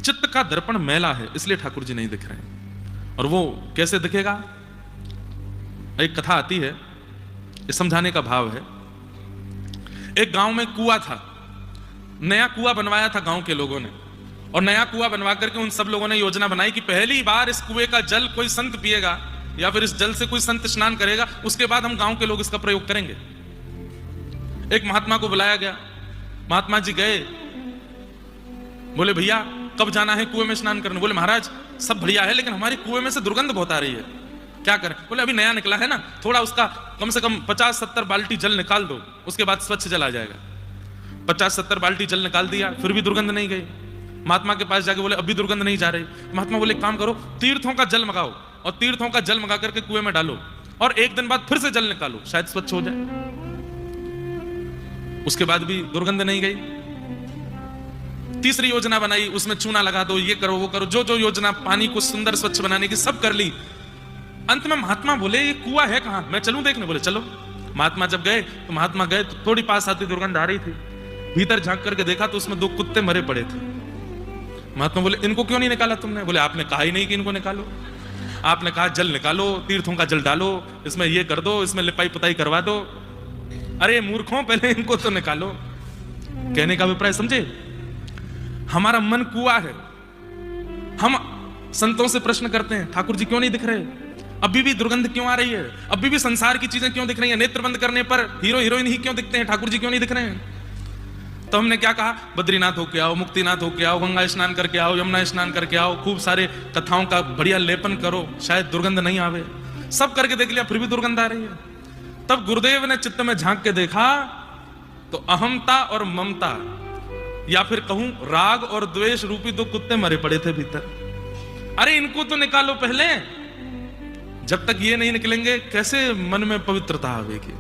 चित्त का दर्पण मैला है, इसलिए ठाकुर जी नहीं दिख रहे हैं। और वो कैसे दिखेगा? एक कथा आती है, इस समझाने का भाव है। एक गांव में कुआं था, नया कुआं बनवाया था गांव के लोगों ने, और नया कुआं बनवा करके उन सब लोगों ने योजना बनाई कि पहली बार इस कुएं का जल कोई संत पिएगा या फिर इस जल से कोई संत स्नान करेगा, उसके बाद हम गांव के लोग इसका प्रयोग करेंगे। एक महात्मा को बुलाया गया, महात्मा जी गए, बोले भैया कब जाना है कुएं में स्नान करने? बोले महाराज सब बढ़िया है, लेकिन हमारे कुएं में से दुर्गंध बहुत आ रही है, क्या करें? बोले अभी नया निकला है ना, थोड़ा उसका कम से कम 50-70 बाल्टी जल निकाल दो, उसके बाद स्वच्छ जल आ जाएगा। 50-70 बाल्टी जल निकाल दिया, फिर भी दुर्गंध नहीं गई। महात्मा के पास जाके बोले अभी दुर्गंध नहीं जा रही। महात्मा बोले काम करो, तीर्थों का जल मंगाओ और तीर्थों का जल मंगा करके कुएं में डालो और एक दिन बाद फिर से जल निकालो, शायद स्वच्छ हो जाए। उसके बाद भी दुर्गंध नहीं गई। तीसरी योजना बनाई, उसमें चूना लगा दो, ये करो वो करो, जो जो योजना पानी को सुंदर स्वच्छ बनाने की सब कर ली। अंत में महात्मा बोले ये कुआं है कहां, मैं चलूं देखने? बोले चलो। महात्मा जब गए तो महात्मा गए तो थोड़ी पास आती दुर्गंध आ रही थी, भीतर झांक करके देखा तो उसमें 2 कुत्ते मरे पड़े थे। महात्मा बोले इनको क्यों नहीं निकाला तुमने? बोले आपने कहा ही नहीं कि इनको निकालो, आपने कहा जल निकालो, तीर्थों का जल डालो, इसमें ये कर दो, इसमें लिपाई पुताई करवा दो। अरे मूर्खों, पहले इनको तो निकालो। कहने का अभिप्राय समझे? हमारा मन कुआं है। हम संतों से प्रश्न करते हैं ठाकुर जी क्यों नहीं दिख रहे, अभी भी दुर्गंध क्यों आ रही है, अभी भी संसार की चीजें क्यों दिख रही हैं, नेत्र बंद करने पर हीरो हीरोइन ही क्यों दिखते हैं, ठाकुर जी क्यों नहीं दिख रहे हैं? तो हमने क्या कहा, बद्रीनाथ होके आओ, मुक्तिनाथ होके आओ, गंगा स्नान करके आओ, यमुना स्नान करके आओ, खूब सारे कथाओं का बढ़िया लेपन करो, शायद दुर्गंध नहीं आवे। सब करके देख लिया, फिर भी दुर्गंध आ रही है। तब गुरुदेव ने चित्त में झांक के देखा तो अहमता और ममता, या फिर कहूं राग और द्वेष रूपी 2 कुत्ते मरे पड़े थे भीतर। अरे इनको तो निकालो पहले, जब तक ये नहीं निकलेंगे कैसे मन में पवित्रता आवेगी?